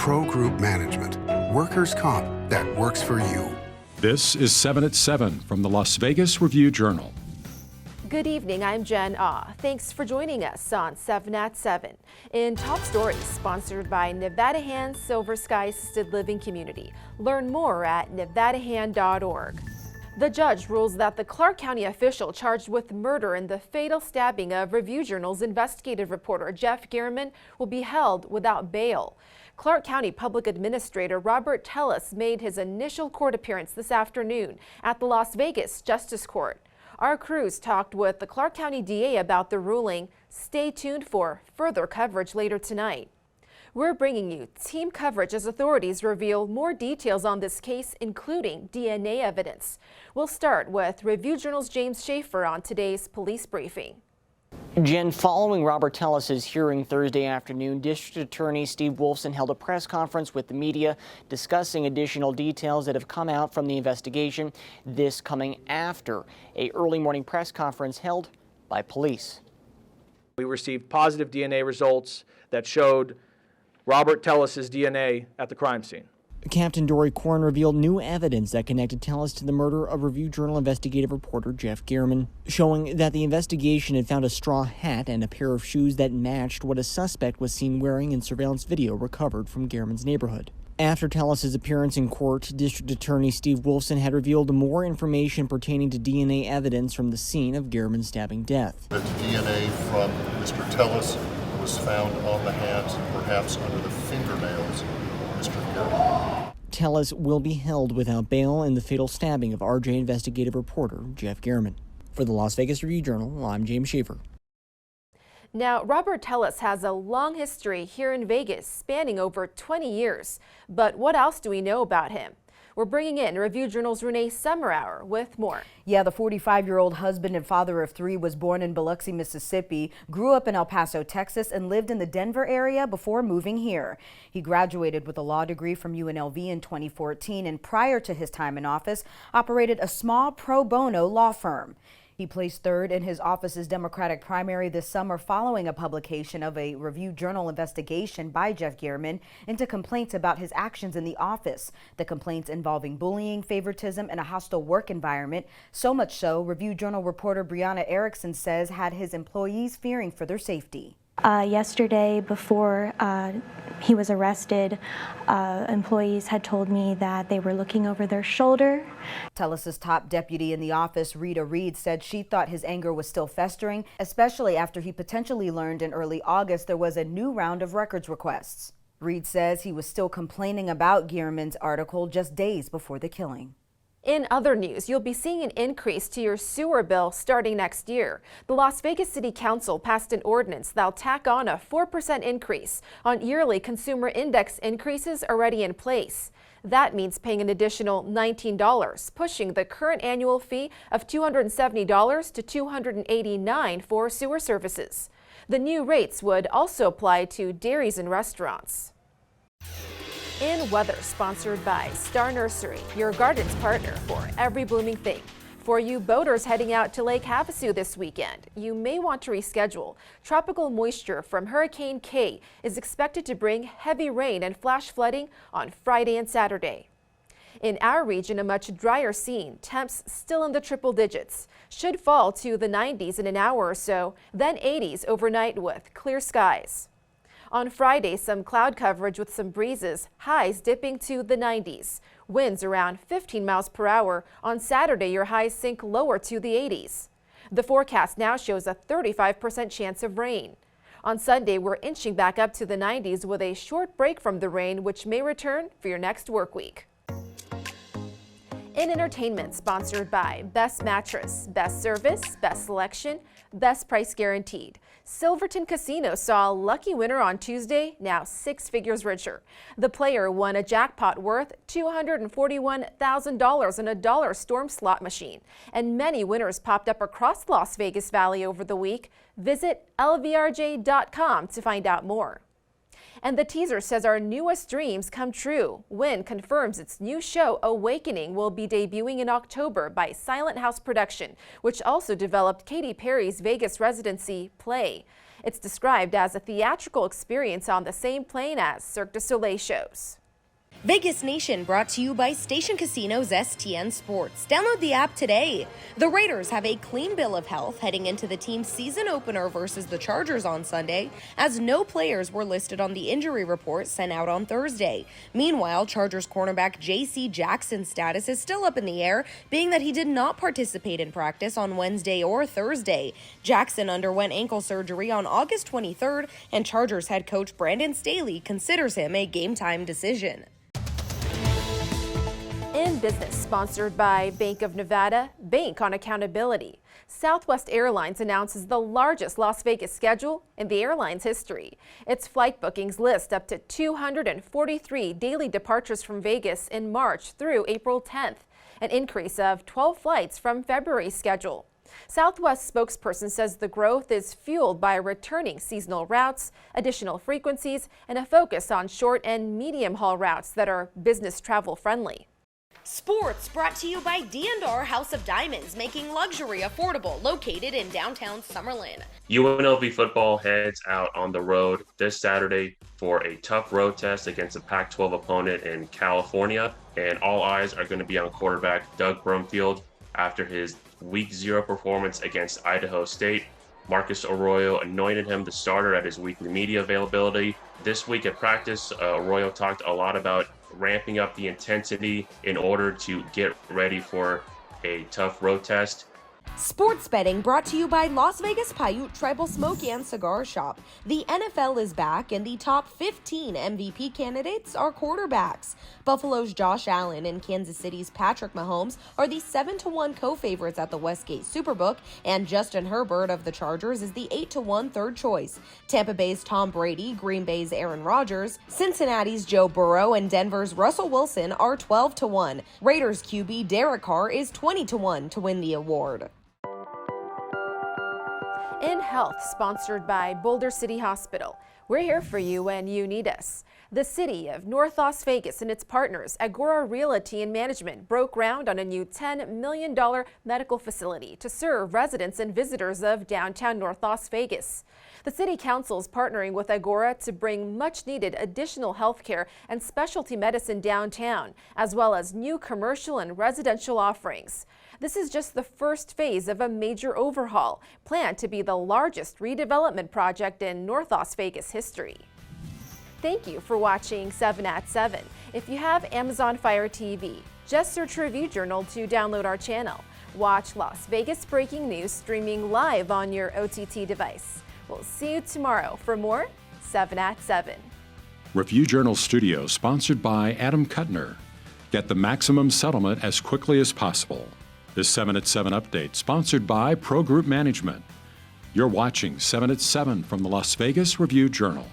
Pro Group Management. Workers' comp that works for you. This is 7 at 7 from the Las Vegas Review-Journal. Good evening, I'm Jen Ah. Thanks for joining us on 7 at 7. In Top Stories, sponsored by Nevada Hand Silver Sky Assisted Living Community. Learn more at nevadahand.org. The judge rules that the Clark County official charged with murder in the fatal stabbing of Review-Journal's investigative reporter Jeff Gehrman will be held without bail. Clark County Public Administrator Robert Tellez made his initial court appearance this afternoon at the Las Vegas Justice Court. Our crews talked with the Clark County DA about the ruling. Stay tuned for further coverage later tonight. We're bringing you team coverage as authorities reveal more details on this case, including DNA evidence. We'll start with Review-Journal's James Schaefer on today's police briefing. Jen, following Robert Tellez's hearing Thursday afternoon, District Attorney Steve Wolfson held a press conference with the media discussing additional details that have come out from the investigation. This coming after an early morning press conference held by police. We received positive DNA results that showed Robert Tellez's DNA at the crime scene. Captain Dory Corn revealed new evidence that connected Tellez to the murder of Review-Journal investigative reporter Jeff Gehrman, showing that the investigation had found a straw hat and a pair of shoes that matched what a suspect was seen wearing in surveillance video recovered from Gehrman's neighborhood. After Tellez's appearance in court, District Attorney Steve Wolfson had revealed more information pertaining to DNA evidence from the scene of Gehrman's stabbing death. The DNA from Mr. Tellez was found on the hands and perhaps under the fingernails of Mr. Gehrman. Tellez will be held without bail in the fatal stabbing of RJ investigative reporter Jeff Gehrman. For the Las Vegas Review-Journal, I'm James Schaefer. Now, Robert Tellez has a long history here in Vegas, spanning over 20 years. But what else do we know about him? We're bringing in Review-Journal's Renee Summerhour with more. Yeah, the 45-year-old husband and father of three was born in Biloxi, Mississippi, grew up in El Paso, Texas, and lived in the Denver area before moving here. He graduated with a law degree from UNLV in 2014, and prior to his time in office, operated a small pro bono law firm. He placed third in his office's Democratic primary this summer following a publication of a Review-Journal investigation by Jeff Gehrman into complaints about his actions in the office. The complaints involving bullying, favoritism, and a hostile work environment. So much so, Review-Journal reporter Brianna Erickson says had his employees fearing for their safety. Yesterday, before he was arrested, employees had told me that they were looking over their shoulder. Tellez's top deputy in the office, Rita Reed, said she thought his anger was still festering, especially after he potentially learned in early August there was a new round of records requests. Reed says he was still complaining about Gehrman's article just days before the killing. In other news, you'll be seeing an increase to your sewer bill starting next year. The Las Vegas City Council passed an ordinance that'll tack on a 4% increase on yearly consumer index increases already in place. That means paying an additional $19, pushing the current annual fee of $270 to $289 for sewer services. The new rates would also apply to dairies and restaurants. In weather, sponsored by Star Nursery, your garden's partner for every blooming thing. For you boaters heading out to Lake Havasu this weekend, you may want to reschedule. Tropical moisture from Hurricane K is expected to bring heavy rain and flash flooding on Friday and Saturday. In our region, a much drier scene, temps still in the triple digits, should fall to the 90s in an hour or so, then 80s overnight with clear skies. On Friday, some cloud coverage with some breezes, highs dipping to the 90s. Winds around 15 miles per hour. On Saturday, your highs sink lower to the 80s. The forecast now shows a 35% chance of rain. On Sunday, we're inching back up to the 90s with a short break from the rain, which may return for your next work week. In entertainment, sponsored by Best Mattress, Best Service, Best Selection, Best Price Guaranteed. Silverton Casino saw a lucky winner on Tuesday, now 6 figures richer. The player won a jackpot worth $241,000 in a dollar storm slot machine. And many winners popped up across the Las Vegas Valley over the week. Visit lvrj.com to find out more. And the teaser says our newest dreams come true. Wynn confirms its new show, Awakening, will be debuting in October by Silent House Production, which also developed Katy Perry's Vegas residency, Play. It's described as a theatrical experience on the same plane as Cirque du Soleil shows. Vegas Nation brought to you by Station Casinos STN Sports. Download the app today. The Raiders have a clean bill of health heading into the team's season opener versus the Chargers on Sunday, as no players were listed on the injury report sent out on Thursday. Meanwhile, Chargers cornerback J.C. Jackson's status is still up in the air, being that he did not participate in practice on Wednesday or Thursday. Jackson underwent ankle surgery on August 23rd, and Chargers head coach Brandon Staley considers him a game-time decision. In Business, sponsored by Bank of Nevada, Bank on Accountability. Southwest Airlines announces the largest Las Vegas schedule in the airline's history. Its flight bookings list up to 243 daily departures from Vegas in March through April 10th, an increase of 12 flights from February's schedule. Southwest spokesperson says the growth is fueled by returning seasonal routes, additional frequencies, and a focus on short and medium haul routes that are business travel friendly. Sports brought to you by D&R House of Diamonds, making luxury affordable, located in downtown Summerlin. UNLV football heads out on the road this Saturday for a tough road test against a Pac-12 opponent in California, and all eyes are going to be on quarterback Doug Brumfield after his Week 0 performance against Idaho State. Marcus Arroyo anointed him the starter at his weekly media availability. This week at practice, Arroyo talked a lot about ramping up the intensity in order to get ready for a tough road test. Sports betting brought to you by Las Vegas Paiute Tribal Smoke and Cigar Shop. The NFL is back, and the top 15 MVP candidates are quarterbacks. Buffalo's Josh Allen and Kansas City's Patrick Mahomes are the 7-1 co-favorites at the Westgate Superbook, and Justin Herbert of the Chargers is the 8-1 third choice. Tampa Bay's Tom Brady, Green Bay's Aaron Rodgers, Cincinnati's Joe Burrow, and Denver's Russell Wilson are 12-1. Raiders QB Derek Carr is 20-1 to win the award. In Health, sponsored by Boulder City Hospital. We're here for you when you need us. The city of North Las Vegas and its partners, Agora Realty and Management, broke ground on a new $10 million medical facility to serve residents and visitors of downtown North Las Vegas. The City Council is partnering with Agora to bring much-needed additional health care and specialty medicine downtown, as well as new commercial and residential offerings. This is just the first phase of a major overhaul, planned to be the largest redevelopment project in North Las Vegas history. Thank you for watching 7 at 7. If you have Amazon Fire TV, just search Review Journal to download our channel. Watch Las Vegas breaking news streaming live on your OTT device. We'll see you tomorrow for more 7 at 7. Review Journal Studio, sponsored by Adam Kuttner. Get the maximum settlement as quickly as possible. This 7 at 7 update, sponsored by Pro Group Management. You're watching 7 at 7 from the Las Vegas Review Journal.